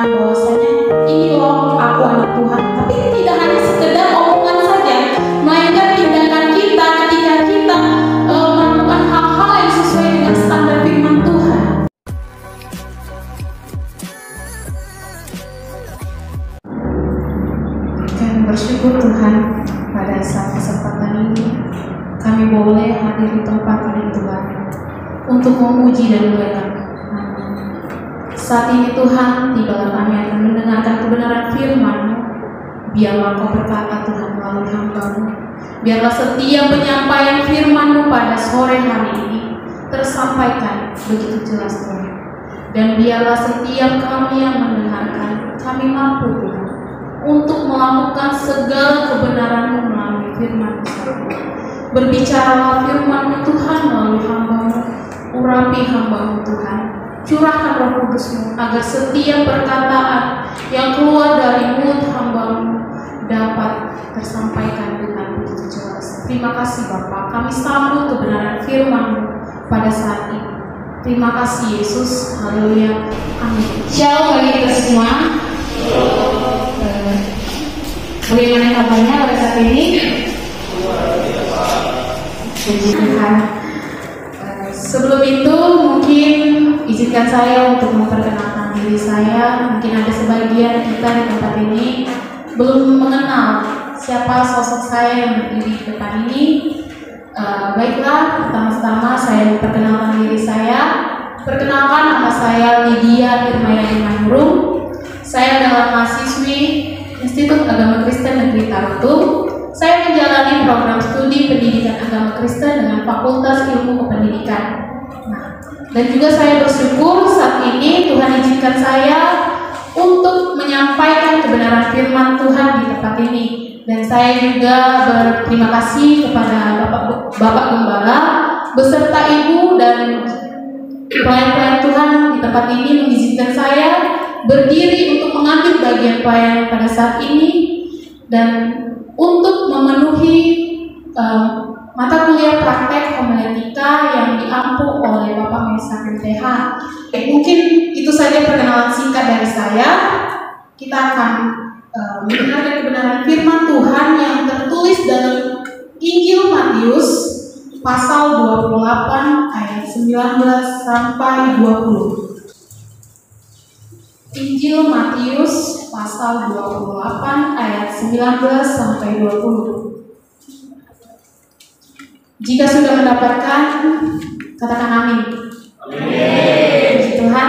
bahwasanya ini loh aku anak Tuhan. Tapi tidak hanya sekedar omongan saja, melainkan tindakan kita ketika kita melakukan hal-hal yang sesuai dengan standar firman Tuhan. Kami bersyukur Tuhan pada saat kesempatan ini kami boleh hadir di tempat ini Tuhan untuk memuji dan memuliakan. Saat ini Tuhan, tibalah kami akan mendengarkan kebenaran firman-Mu. Biarlah Kau berkata Tuhan melalui hamba-Mu. Biarlah setiap penyampaian firman-Mu pada sore hari ini tersampaikan begitu jelas Tuhan. Dan biarlah setiap kami yang mendengarkan, kami mampu Tuhan untuk melakukan segala kebenaran-Mu melalui firman-Mu. Berbicaralah firman-Mu Tuhan melalui hamba-Mu. Urapi hamba-Mu Tuhan. Curahkan Roh Kudus-Mu agar setiap perkataan yang keluar dari mulut hamba-Mu dapat tersampaikan dengan begitu jelas. Terima kasih Bapa, kami sambut kebenaran firman-Mu pada saat ini. Terima kasih Yesus, haleluya, amin. Shalom bagi kita semua. Bagaimana kabarnya pada saat ini? Puji Tuhan. Sebelum itu mungkin izinkan saya untuk memperkenalkan diri saya. Mungkin ada sebagian kita di tempat ini belum mengenal siapa sosok saya yang berdiri di depan ini. Baiklah, pertama-tama saya memperkenalkan diri saya. Perkenalkan, nama saya Lydia Irmayani Manurung. Saya adalah mahasiswi Institut Agama Kristen Negeri Tarutung. Saya menjalani program studi pendidikan agama Kristen dengan Fakultas Ilmu Kependidikan. Dan juga saya bersyukur saat ini Tuhan izinkan saya untuk menyampaikan kebenaran firman Tuhan di tempat ini. Dan saya juga berterima kasih kepada Bapak Gembala beserta Ibu dan pelayan-pelayan Tuhan di tempat ini mengizinkan saya berdiri untuk mengambil bagian pelayanan pada saat ini dan untuk memenuhi mata kuliah praktek homiletika yang diampu oleh Bapak Mesa MTH. Mungkin itu saja perkenalan singkat dari saya. Kita akan mendengarkan kebenaran firman Tuhan yang tertulis dalam Injil Matius pasal 28 ayat 19 sampai 20. Injil Matius pasal 28 ayat 19 sampai 20. Jika sudah mendapatkan, katakan amin. Amin. Puji Tuhan.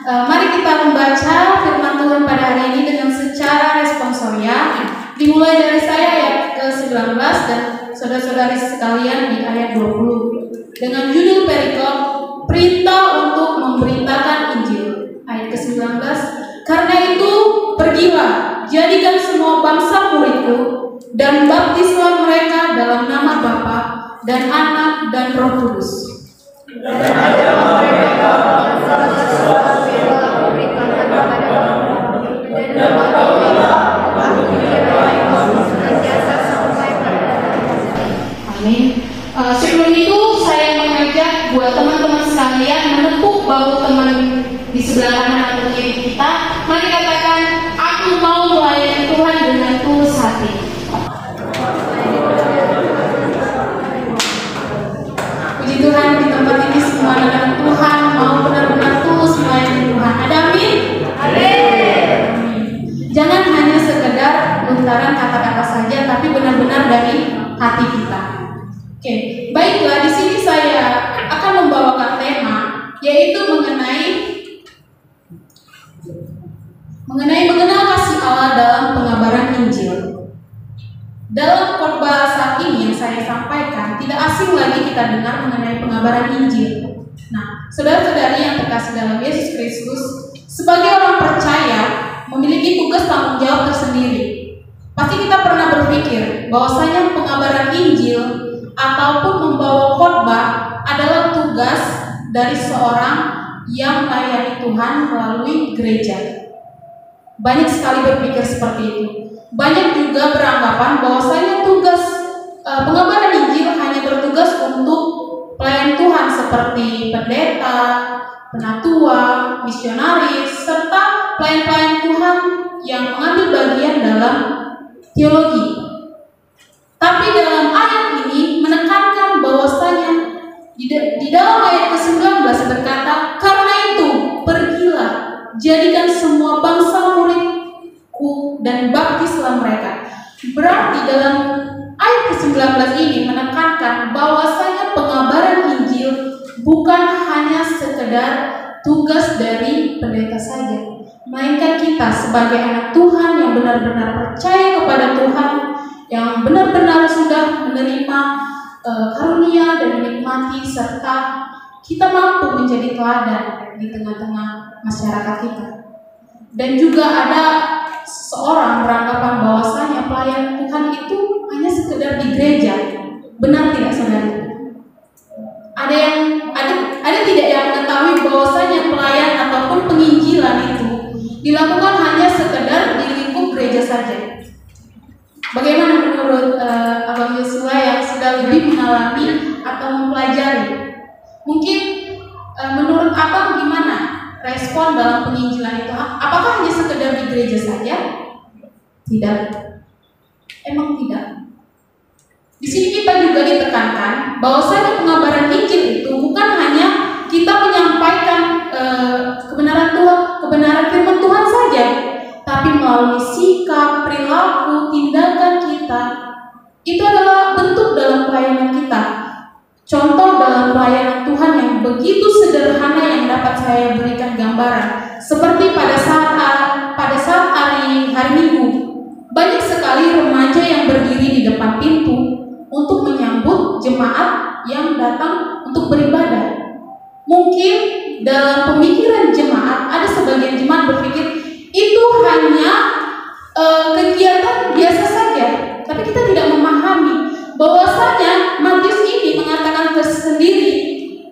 Mari kita membaca firman Tuhan pada hari ini dengan secara responsoria. Dimulai dari saya ayat ke-19 dan saudara-saudari sekalian di ayat 20. Dengan judul perikop, perintah untuk memberitakan Injil. Ayat ke-19. Karena itu, pergilah, jadikan semua bangsa muridku, dan baptislah mereka dalam nama Bapa dan Anak dan Roh Kudus. Dan ajarlah mereka segala sesuatu yang telah kuberikan kepadamu, dan ketahuilah aku menyertai kamu senantiasa sampai pada akhir. Amin. Sebelum itu saya mengajak buat teman-teman sekalian menepuk bahu teman di sebelah kanan atau kiri kita. Mari katakan, aku mau melayani Tuhan dengan tulus hati. Puji Tuhan, di tempat ini semua anak Tuhan mau benar-benar tulus melayani Tuhan. Ada amin? Amin. Jangan hanya sekedar lontaran kata-kata saja, tapi benar-benar dari hati kita. Oke, baiklah, di sini saya akan membawakan tema yaitu mengenai mengenal kasih Allah dalam pengabaran Injil. Dalam khotbah saat ini yang saya sampaikan, tidak asing lagi kita dengar mengenai pengabaran Injil. Nah, saudara-saudari yang terkasih dalam Yesus Kristus, sebagai orang percaya memiliki tugas tanggung jawab tersendiri. Pasti kita pernah berpikir bahwasanya pengabaran Injil ataupun membawa khotbah adalah tugas dari seorang yang melayani Tuhan melalui gereja. Banyak sekali berpikir seperti itu. Banyak juga beranggapan bahwasanya tugas pengabaran Injil hanya bertugas untuk pelayan Tuhan seperti pendeta, penatua, misionaris, serta pelayan-pelayan Tuhan yang mengambil bagian dalam teologi. Tapi dalam ayat ini menekankan bahwasanya di dalam ayat ke-19 berkata, "Karena itu, pergilah, jadikan semua bangsa muridku dan baptislah mereka." Berarti dalam ayat ke-19 ini menekankan bahwasanya pengabaran Injil bukan hanya sekedar tugas dari pendeta saja, melainkan kita sebagai anak Tuhan yang benar-benar percaya kepada Tuhan, yang benar-benar sudah menerima karunia dan menikmati, serta kita mampu menjadi teladan di tengah-tengah masyarakat kita. Dan juga ada seorang beranggapan bahwasanya pelayan Tuhan itu hanya sekedar di gereja. Benar tidak, saudara? Ada tidak yang mengetahui bahwasanya pelayan ataupun penginjilan itu dilakukan hanya sekedar di lingkup gereja saja? Bagaimana menurut Abang Yosua yang sudah lebih mengalami atau mempelajari? Mungkin menurut Abang gimana respon dalam penginjilan itu? Apakah hanya sekedar di gereja saja? Tidak. Emang tidak. Di sini kita juga ditekankan bahwasanya pengabaran Injil itu bukan hanya kita menyampaikan kebenaran Tuhan, kebenaran firman Tuhan saja, tapi melalui sikap, perilaku, tindakan kita. Itu adalah bentuk dalam pelayanan kita. Contoh dalam pelayanan Tuhan yang begitu sederhana yang dapat saya berikan gambaran. Seperti pada saat hari Minggu, banyak sekali remaja yang berdiri di depan pintu untuk menyambut jemaat yang datang untuk beribadah. Mungkin dalam pemikiran jemaat, ada sebagian jemaat berpikir itu hanya kegiatan biasa saja, tapi kita tidak memahami bahwasanya Matius ini mengatakan tersendiri,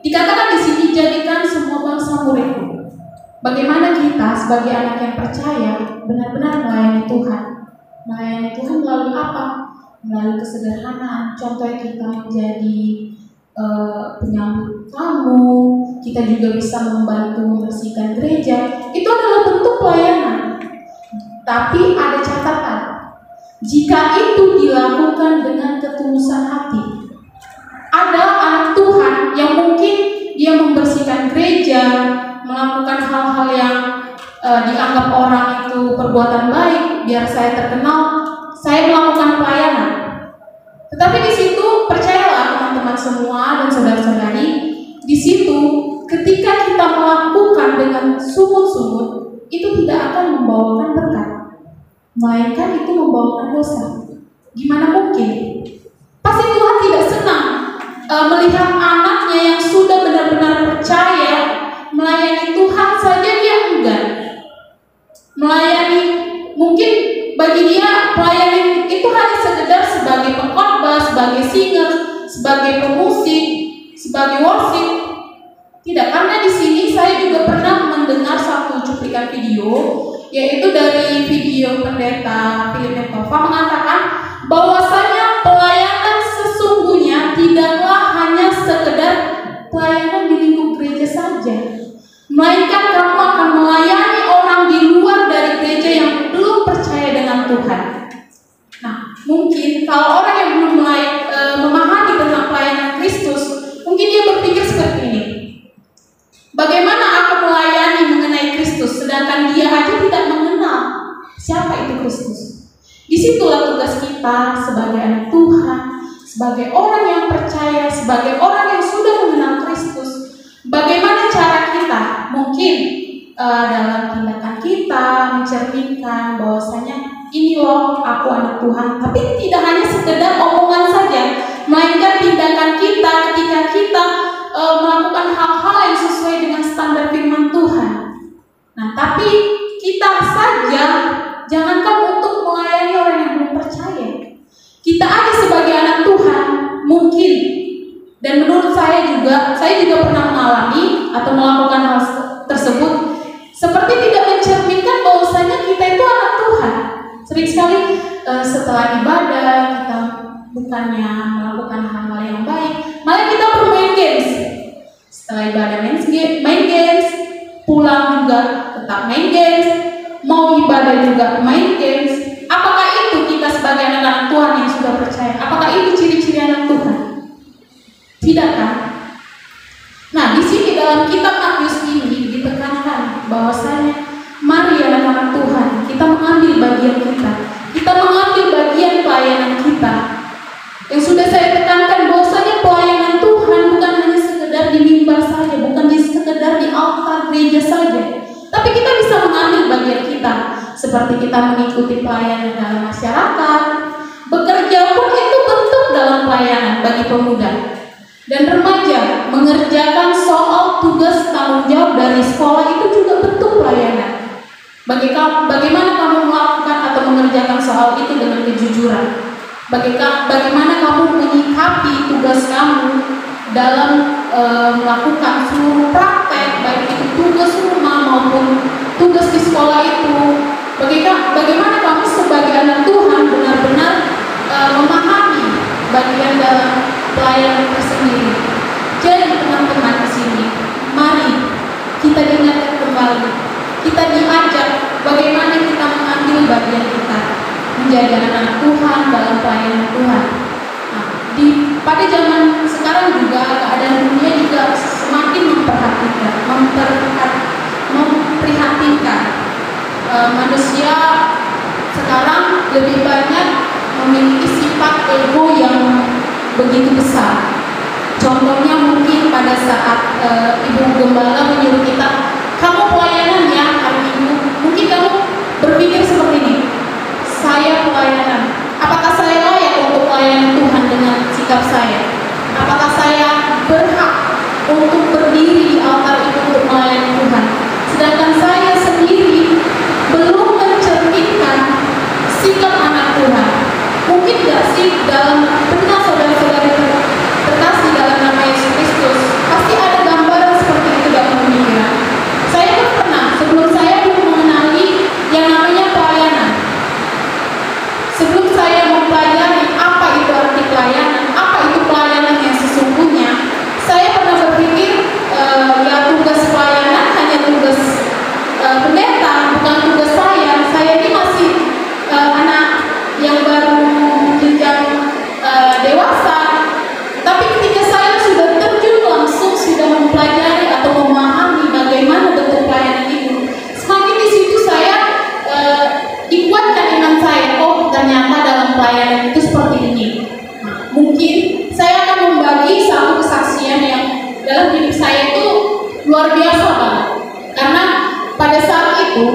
dikatakan di sini, jadikan semua bangsa muridku. Bagaimana kita sebagai anak yang percaya benar-benar melayani Tuhan? Melayani Tuhan melalui apa? Melalui kesederhanaan. Contohnya kita menjadi penyambut tamu, kita juga bisa membantu membersihkan gereja. Itu adalah bentuk pelayanan. Tapi ada catatan. Jika itu dilakukan dengan ketulusan hati. Ada anak Tuhan yang mungkin dia membersihkan gereja, melakukan hal-hal yang dianggap orang itu perbuatan baik, biar saya terkenal, saya melakukan pelayanan. Tetapi di situ percayalah teman-teman semua dan saudara-saudari, di situ ketika kita melakukan dengan sungguh-sungguh, itu tidak akan membawakan berkat, melainkan itu membawakan dosa. Gimana mungkin? Pasti Tuhan tidak senang melihat anaknya yang sudah benar-benar percaya melayani Tuhan saja dia enggan. Melayani, mungkin bagi dia pelayanan itu hanya sekedar sebagai pengkhotbah, sebagai singer, sebagai pemusik, sebagai worship. Tidak, karena di sini saya juga pernah mendengar satu cuplikan video, yaitu dari video pendeta Philip Metova mengatakan bahwasanya pelayanan sesungguhnya tidaklah hanya sekedar pelayanan di lingkup gereja saja, melainkan kamu akan melayani orang di luar dari gereja yang belum percaya dengan Tuhan. Nah, mungkin kalau orang yang belum memahami tentang pelayanan Kristus, mungkin dia berpikir seperti ini. Bagaimana aku melayani mengenai Kristus, sedangkan dia aja tidak mengenal siapa itu Kristus? Disitulah tugas kita sebagai anak Tuhan, sebagai orang yang percaya, sebagai orang yang sudah mengenal Kristus. Bagaimana cara kita mungkin dalam tindakan kita mencerminkan bahwasanya ini loh aku anak Tuhan, tapi tidak hanya sekedar omongan saja, melainkan tindakan kita ketika kita melakukan hal-hal yang sesuai dengan standar firman Tuhan. Nah, tapi kita saja jangankan untuk melayani orang yang belum percaya, kita aja sebagai anak Tuhan mungkin, dan menurut saya juga pernah mengalami atau melakukan hal tersebut, seperti tidak mencerminkan bahwasanya kita itu anak Tuhan. Sering sekali setelah ibadah kita bukannya melakukan hal-hal yang baik, malah kita bermain games. Setelah ibadah main games, pulang juga tetap main games, beribadah juga main games, apakah itu kita sebagai anak-anak Tuhan yang sudah percaya? Apakah itu ciri-ciri anak Tuhan? Tidak kan? Nah, di sini dalam kitab Matius ini ditekankan bahwasanya mari anak-anak Tuhan, kita mengambil bagian kita. Kita mengambil bagian pelayanan kita. Yang sudah saya tekankan bahwasanya pelayanan Tuhan bukan hanya sekedar di mimbar saja, bukan sekedar di altar gereja saja. Tapi kita bisa mengambil bagian kita, seperti kita mengikuti pelayanan dalam masyarakat, bekerja pun itu bentuk dalam pelayanan bagi pemuda dan remaja. Mengerjakan soal tugas tanggung jawab dari sekolah itu juga bentuk pelayanan. Bagaimana kamu melakukan atau mengerjakan soal itu dengan kejujuran? Bagaimana kamu menyikapi tugas kamu dalam melakukan seluruh praktek, baik itu tugas rumah maupun tugas di sekolah itu? Bagaimana kamu sebagai anak Tuhan benar-benar memahami bagian dalam pelayanan tersendiri? Jadi teman-teman di sini, mari kita diingatkan kembali, kita diajak bagaimana kita mengambil bagian kita menjadi anak Tuhan dalam pelayanan Tuhan. Nah, pada zaman sekarang juga keadaan dunia juga semakin memprihatinkan. Manusia sekarang lebih banyak memiliki sifat ego yang begitu besar. Contohnya mungkin pada saat ibu gembala menyuruh kita, kamu pelayanan ya hari Minggu. Mungkin kamu berpikir seperti ini, saya pelayanan. Apakah saya layak untuk pelayanan Tuhan dengan sikap saya? Apakah saya berhak untuk berdiri di altar itu untuk melayani Tuhan? Sedangkan saya sendiri belum mencerminkan sikap anak Tuhan. Mungkin gak sih dalam benak saudara-saudari terkasih dalam nama Yesus Kristus, pasti ada gambaran seperti itu dalam pemikiran. Saya pun pernah, sebelum saya belum mengenali yang namanya pelayanan, sebelum saya mempelajari apa itu arti pelayanan, apa itu pelayanan yang sesungguhnya, saya pernah berpikir ya tugas pelayanan hanya tugas pendeta, bukan tugas saya. Saya ini masih anak yang baru jenjang dewasa. Tapi ketika saya sudah terjun langsung, sudah mempelajari atau memahami bagaimana bentuk pelayanan itu, semakin di situ saya dikuatkan iman saya. Oh, ternyata dalam pelayanan itu seperti ini. Nah, mungkin saya akan membagi satu kesaksian yang dalam hidup saya itu luar biasa banget. Karena pada saat itu,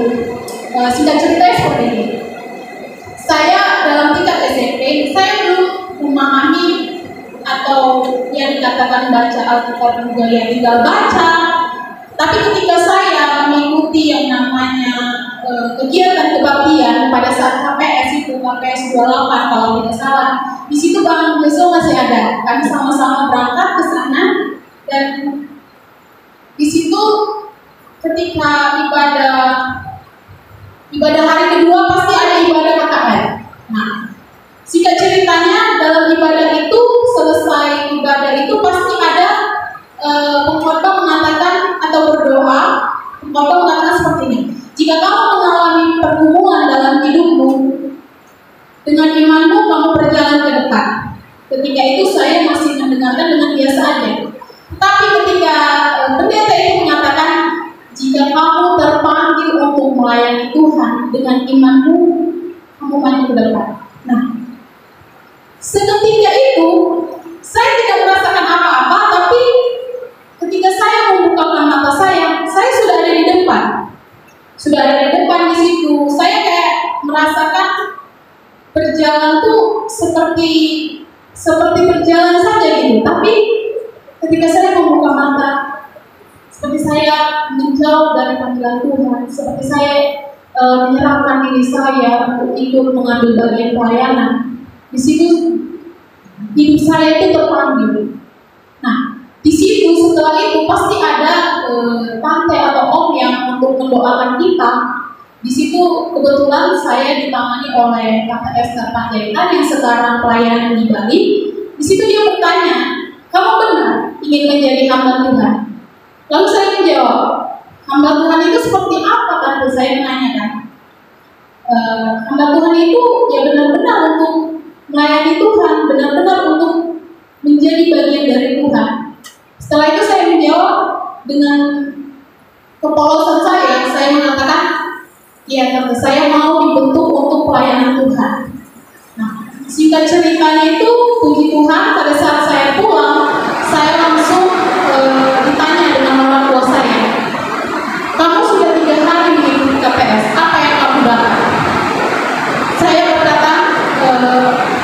singkat ceritanya seperti ini. Saya dalam tingkat SMP, saya belum memahami atau yang dikatakan baca Alkitab juga yang tinggal baca. Tapi ketika saya mengikuti yang namanya kegiatan kebaktian pada saat KPS itu, KPS 28 kalau tidak salah, di situ Bang Beso masih ada. Kami sama-sama berangkat ke sana dan di situ ketika ibadah hari kedua pasti ada ibadah KKR. Nah, singkat ceritanya dalam ibadah itu, selesai ibadah itu pasti ada pengkhotbah mengatakan atau berdoa. Pengkhotbah mengatakan seperti ini, jika kamu mengalami pergumulan dalam hidupmu, dengan imanmu kamu berjalan ke depan. Ketika itu saya masih mendengarkan dengan biasa aja. Tapi ketika pendeta itu mengatakan, jika kamu terpanggil untuk melayani Tuhan, dengan imanmu kamu maju ke depan. Nah, seketika itu saya tidak merasakan apa-apa, tapi ketika saya membukakan mata saya sudah ada di depan. Sudah ada di depan di situ. Saya kayak merasakan berjalan tuh seperti berjalan saja gitu. Tapi ketika saya membuka mata, seperti saya menjauh dari panggilan Tuhan, seperti saya menyerahkan diri saya untuk ikut mengambil bagian pelayanan. Di situ hidup saya itu terpanggil. Nah, di situ setelah itu pasti ada tante atau om yang untuk mendoakan kita. Di situ kebetulan saya ditangani oleh Tante Esther Panjaitan yang sekarang pelayanan di Bali. Di situ dia bertanya, kamu benar ingin menjadi hamba Tuhan? Lalu saya menjawab, hamba Tuhan itu seperti apa? Tante saya menanyakan. hamba Tuhan itu ya benar-benar untuk melayani Tuhan, benar-benar untuk menjadi bagian dari Tuhan. Setelah itu saya menjawab dengan kepolosan saya mengatakan, ya tante, saya mau dibentuk untuk pelayanan Tuhan. Nah, singkat ceritanya itu, puji Tuhan, pada saat saya pulang, saya langsung ditanya dengan orang tua saya, kamu sudah 3 hari mengikuti KPS, apa yang kamu dapat? Saya berkata,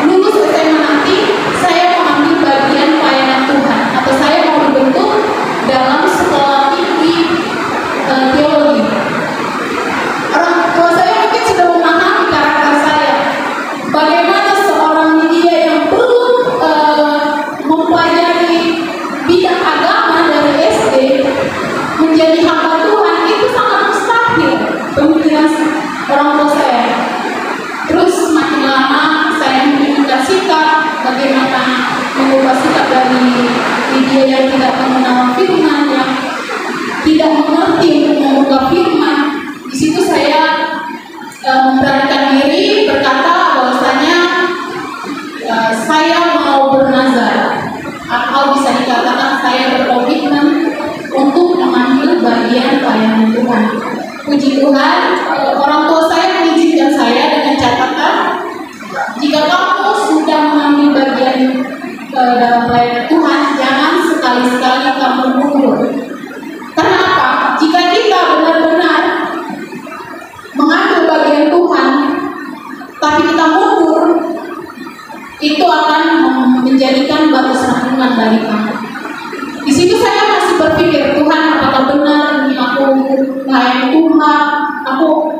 lulus SMA nanti, saya mau ambil bagian pelayanan Tuhan, atau saya mau dibentuk dalam sekolah tinggi teologi. Orang tua saya mungkin sudah memahami karakter saya. Bagaimana seorang media yang belum mempelajari bidang agama dari SD menjadi hamba Tuhan, itu sangat mustahil pemikiran orang tua saya. Terus semakin lama saya mengubah sikap, bagaimana mengubah sikap dari media yang tidak mengenal firman, yang tidak mengerti untuk membuka firman. Di situ saya memberanikan diri berkata bahwasanya saya mau bernazar, atau bisa dikatakan saya berkomitmen untuk mengambil bagian pelayanan Tuhan. Puji Tuhan, orang tua saya mengizinkan saya dengan catatan, jika kamu sudah mengambil bagian dalam pelayanan Tuhan, jangan sekali-sekali kamu mundur. Karena apa? Jika kita benar-benar mengambil bagian Tuhan, tapi kita mundur, itu akan menjadikan batu sandungan bagi kamu. Di situ saya masih berpikir, Tuhan, apakah benar ini aku melayani Tuhan?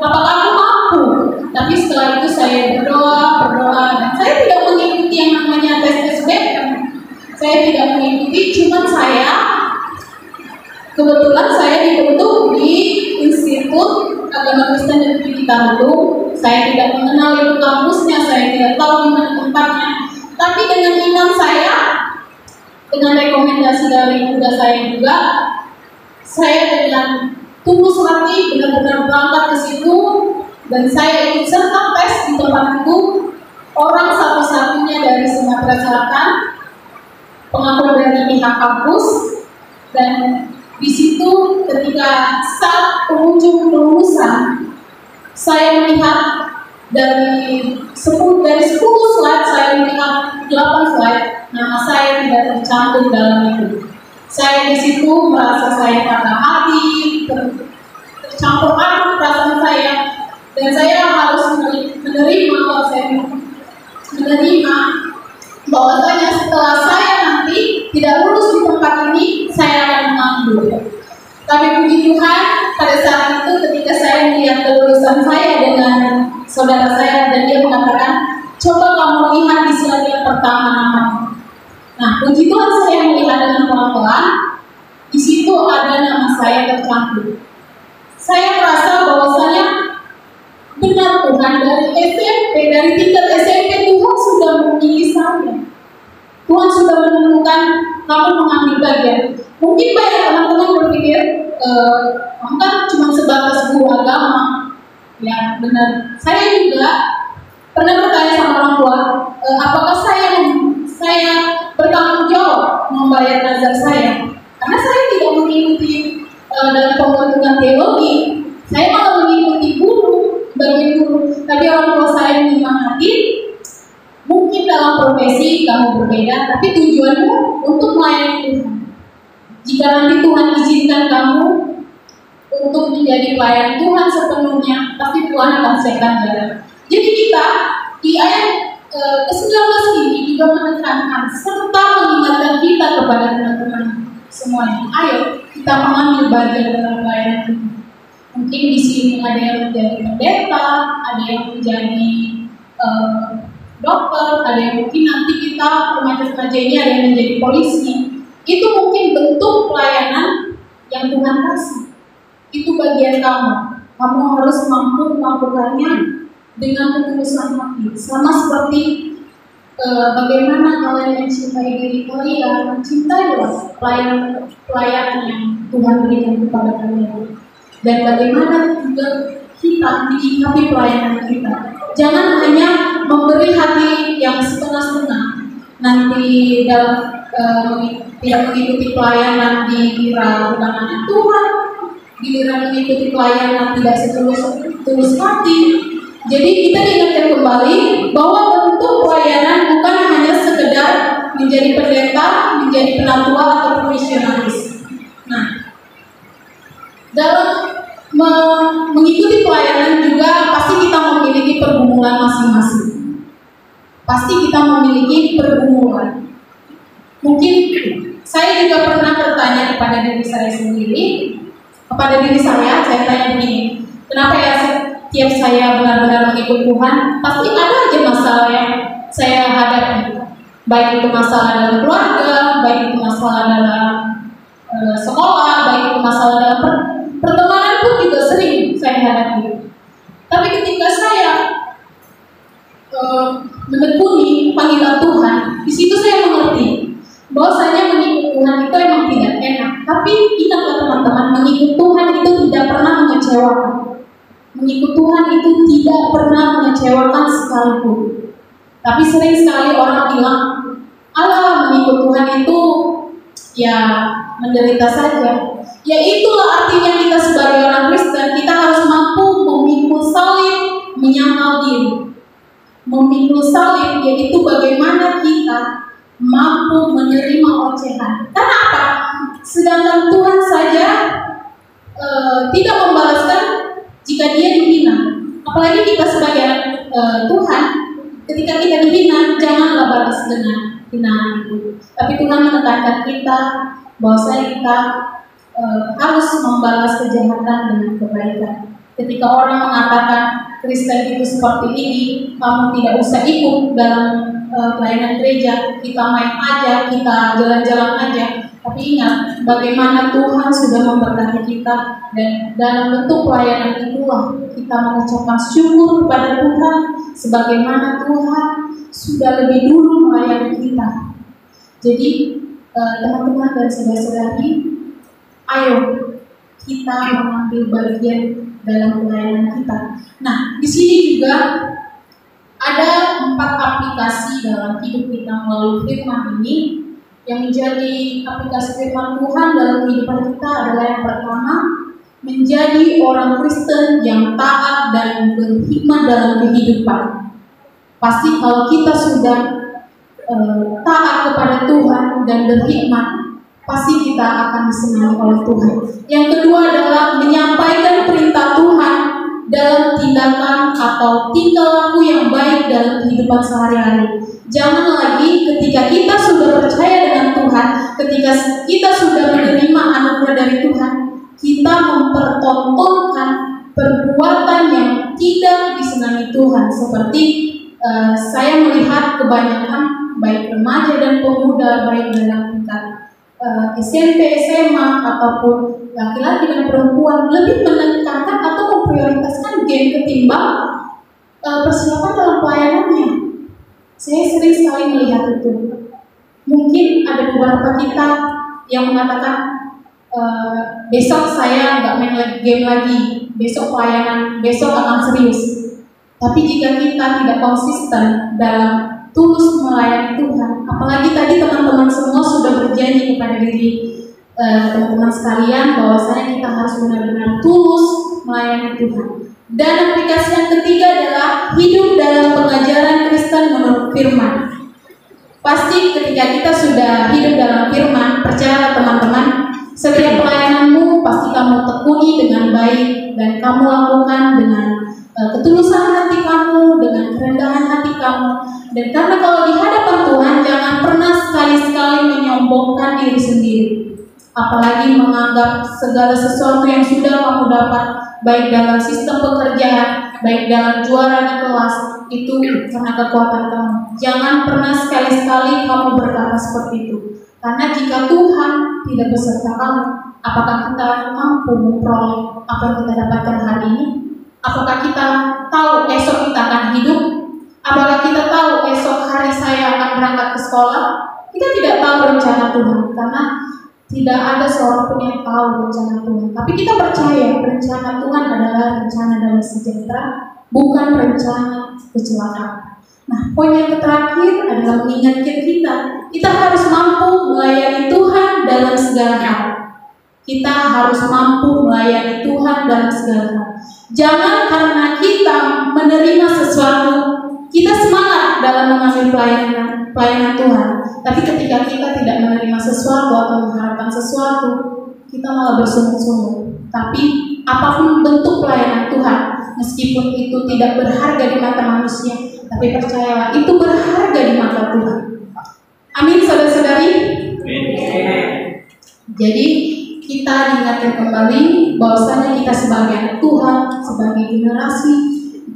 Apakah aku mampu? Tapi setelah itu saya berdoa, dan saya tidak mengikuti yang namanya tes SBM. Saya tidak mengikuti, cuman kebetulan saya dibentuk di Institut Agama Kristen Negeri Tartung. Saya tidak mengenal itu kampusnya, saya tidak tahu di mana tempatnya. Tapi dengan iman saya, dengan rekomendasi dari muda saya juga, saya dengan tulus hati benar-benar berangkat ke situ, dan saya ikut serta tes di tempat itu. Orang satu-satunya dari Sumatera Selatan, pengakuan dari pihak kampus. Dan di situ ketika saat pengunjung kelulusan, saya melihat dari 10 slide, saya melihat 8 slide, nama saya tidak tercantum dalam itu. Saya di situ merasa saya patah hati, tercampur aduk perasaan saya, dan saya harus menerima bahwasanya setelah saya nanti tidak lulus di tempat ini, saya akan menganggur. Tapi puji Tuhan, pada saat itu ketika saya melihat kelulusan saya dengan saudara saya, dan dia mengatakan, coba kamu lihat di slide yang pertama namanya. Nah, puji Tuhan, saya melihat dengan pelan-pelan, di situ ada nama saya tercantum. Saya merasa bahwasanya benar Tuhan, dari SMP, dari tingkat SMP Tuhan sudah memilih saya. Tuhan sudah menemukan kamu mengambil bagian. Mungkin banyak teman-teman berpikir, kamu kan cuma sebatas guru agama. Ya benar. Saya juga pernah bertanya sama orang tua, apakah saya bertanggung jawab membayar nazar saya? Karena saya tidak mengikuti dalam pembentukan teologi, saya malah mengikuti bagian guru. Tapi orang tua saya menyemangati, mungkin dalam profesi kamu berbeda, tapi tujuanmu untuk melayani Tuhan. Jika nanti Tuhan izinkan kamu untuk menjadi pelayan Tuhan sepenuhnya, pasti Tuhan akan siapkan jalan. Jadi kita di ayat ke-19 ini juga menekankan serta mengingatkan kita kepada teman-teman semuanya. Ayo kita mengambil bagian dalam pelayanan Tuhan. Mungkin di sini ada yang menjadi pendeta, ada yang menjadi dokter, ada yang mungkin nanti kita remaja-remaja ini ada yang menjadi polisi. Itu mungkin bentuk pelayanan yang Tuhan kasih. Itu bagian kamu. Kamu harus mampu melakukannya dengan ketulusan hati. Sama seperti bagaimana kalian mencintai diri kalian, mencintailah pelayanan yang Tuhan berikan kepada kalian. Dan bagaimana juga kita menyikapi pelayanan kita. Jangan hanya memberi hati yang setengah-setengah. Nanti dalam tidak mengikuti pelayanan dikira bukan Tuhan, giliran mengikuti pelayanan tidak setulus hati. Jadi kita diingatkan kembali bahwa bentuk pelayanan bukan hanya sekedar menjadi pendeta, menjadi penatua atau misionaris. Nah, dalam mengikuti pelayanan juga pasti kita memiliki pergumulan masing-masing. Pasti kita memiliki pergumulan. Mungkin saya juga pernah bertanya kepada diri saya sendiri, saya tanya begini, kenapa ya setiap saya benar-benar mengikut Tuhan, pasti ada aja masalah yang saya hadapi, baik itu masalah dalam keluarga, baik itu masalah dalam sekolah, baik itu masalah dalam pertemanan pun juga sering saya hadapi. Tapi ketika saya menekuni panggilan Tuhan, di situ saya mengerti bahwasanya mengikut Tuhan itu emang tidak enak. Tapi ingatlah teman-teman, mengikut Tuhan itu tidak pernah mengecewakan. Mengikut Tuhan itu tidak pernah mengecewakan sekalipun. Tapi sering sekali orang bilang, alah mengikut Tuhan itu ya menderita saja. Ya itulah artinya kita sebagai orang Kristen, kita harus mampu memikul salib, menyangkal diri. Memikul salib yaitu bagaimana kita mampu menerima ocehan. Karena apa? Sedangkan Tuhan saja tidak membalaskan jika dia dihina. Apalagi kita sebagai Tuhan, ketika kita dihina, janganlah balas dengan hinaan itu. Tapi Tuhan menekankan kita bahwa kita harus membalas kejahatan dengan kebaikan. Ketika orang mengatakan Kristen itu seperti ini, kamu tidak usah ikut dalam pelayanan gereja, kita main aja, kita jalan-jalan aja. Tapi ingat bagaimana Tuhan sudah memberkati kita, dan dalam bentuk pelayanan itulah kita mengucapkan syukur kepada Tuhan sebagaimana Tuhan sudah lebih dulu melayani kita. Jadi teman-teman dan saudara-saudari, ayo kita mengambil bagian dalam pelayanan kita. Nah, di sini juga ada 4 aplikasi dalam hidup kita melalui firman ini. Yang menjadi aplikasi firman Tuhan dalam kehidupan kita adalah yang pertama, menjadi orang Kristen yang taat dan berhikmat dalam kehidupan. Pasti kalau kita sudah taat kepada Tuhan dan berhikmat, pasti kita akan disenangi oleh Tuhan. Yang kedua adalah menyampaikan perintah Tuhan dalam tindakan atau tingkah laku yang baik dalam kehidupan sehari-hari. Jangan lagi ketika kita sudah percaya dengan Tuhan, ketika kita sudah menerima anugerah dari Tuhan, kita mempertontonkan perbuatan yang tidak disenangi Tuhan. Seperti saya melihat kebanyakan baik remaja dan pemuda, baik dalam tingkat SMP, SMA, ataupun laki-laki dan perempuan lebih menekankan atau memprioritaskan game ketimbang persiapan dalam pelayanannya. Saya sering sekali melihat itu. Mungkin ada beberapa kita yang mengatakan besok saya nggak main game lagi, besok pelayanan, besok akan serius. Tapi jika kita tidak konsisten dalam tulus melayani Tuhan, apalagi tadi teman-teman semua sudah berjanji kepada diri teman-teman sekalian bahwasanya kita harus benar-benar tulus melayani Tuhan. Dan aplikasi yang ketiga adalah hidup dalam pengajaran Kristen menurut firman. Pasti ketika kita sudah hidup dalam firman, percayalah teman-teman, setiap pelayananmu pasti kamu tekuni dengan baik dan kamu lakukan dengan ketulusan hati kamu, dengan kerendahan hati kamu. Dan karena kalau di hadapan Tuhan, jangan pernah sekali-sekali menyombongkan diri sendiri, apalagi menganggap segala sesuatu yang sudah kamu dapat, baik dalam sistem pekerjaan, baik dalam juara di kelas, itu karena kekuatan kamu. Jangan pernah sekali-sekali kamu berkata seperti itu. Karena jika Tuhan tidak beserta kamu, apakah kita mampu memperoleh apa yang kita dapatkan hari ini? Apakah kita tahu esok kita akan hidup? Apakah kita tahu esok hari saya akan berangkat ke sekolah? Kita tidak tahu rencana Tuhan, karena Tidak ada seorang pun yang tahu rencana Tuhan. Tapi kita percaya rencana Tuhan adalah rencana damai sejahtera, bukan rencana kecelakaan. Nah, poin yang terakhir adalah mengingatkan kita harus mampu melayani Tuhan dalam segala hal. Kita harus mampu melayani Tuhan dalam segala hal. Jangan karena kita menerima sesuatu, kita semangat dalam mengambil pelayanan Tuhan. Tapi ketika kita tidak menerima sesuatu atau mengharapkan sesuatu, kita malah bersungut-sungut. Tapi apapun bentuk pelayanan Tuhan, meskipun itu tidak berharga di mata manusia, tapi percayalah itu berharga di mata Tuhan. Amin, saudara-saudari. Jadi kita diingatkan kembali bahwasanya kita sebagai anak Tuhan, sebagai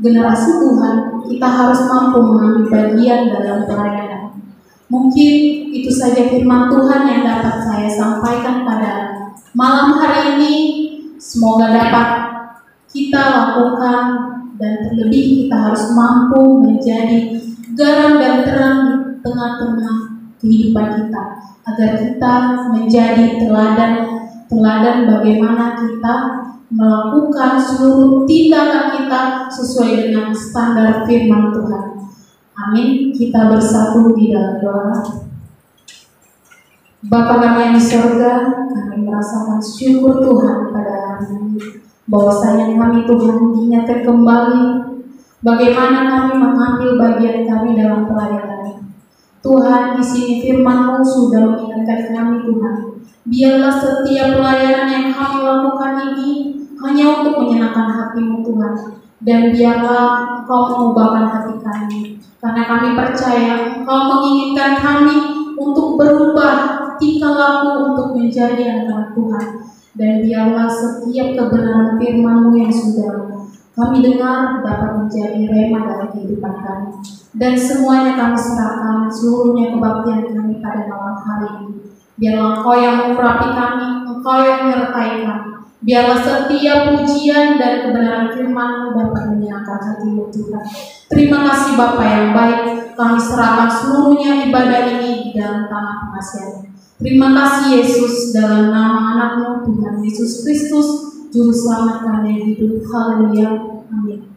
generasi Tuhan, kita harus mampu mengambil bagian dalam pelayanan. Mungkin itu saja firman Tuhan yang dapat saya sampaikan pada malam hari ini. Semoga dapat kita lakukan, dan terlebih kita harus mampu menjadi garam dan terang di tengah-tengah kehidupan kita, agar kita menjadi teladan bagaimana kita melakukan seluruh tindakan kita sesuai dengan standar firman Tuhan. Amin. Kita bersatu di dalam doa. Bapa kami yang di surga, kami merasakan syukur Tuhan pada hari ini, bahwasanya kami Tuhan diingatkan kembali bagaimana kami mengambil bagian kami dalam pelayanan. Tuhan, di sini firman-Mu sudah mengingatkan kami Tuhan, biarlah setiap pelayanan yang kami lakukan ini hanya untuk menyenangkan hati-Mu Tuhan, dan biarlah Engkau mengubahkan hati kami, karena kami percaya Engkau menginginkan kami untuk berubah tingkah laku untuk menjadi anak Tuhan. Dan biarlah setiap kebenaran firman-Mu yang sudah kami dengar dapat menjadi rema dalam kehidupan kami. Dan semuanya kami serahkan, seluruhnya kebaktian kami pada malam hari ini. Biarlah Engkau yang mengurapi kami, Engkau yang menyertai kami. Biarlah setiap pujian dan kebenaran firman-Mu dapat menyenangkan hati-Mu Tuhan. Terima kasih Bapa yang baik, kami serahkan seluruhnya ibadah ini di dalam tangan pengasihan. Terima kasih Yesus, dalam nama anak-Mu Tuhan Yesus Kristus, Juru Selamat kami yang hidup. Haleluya. Amin.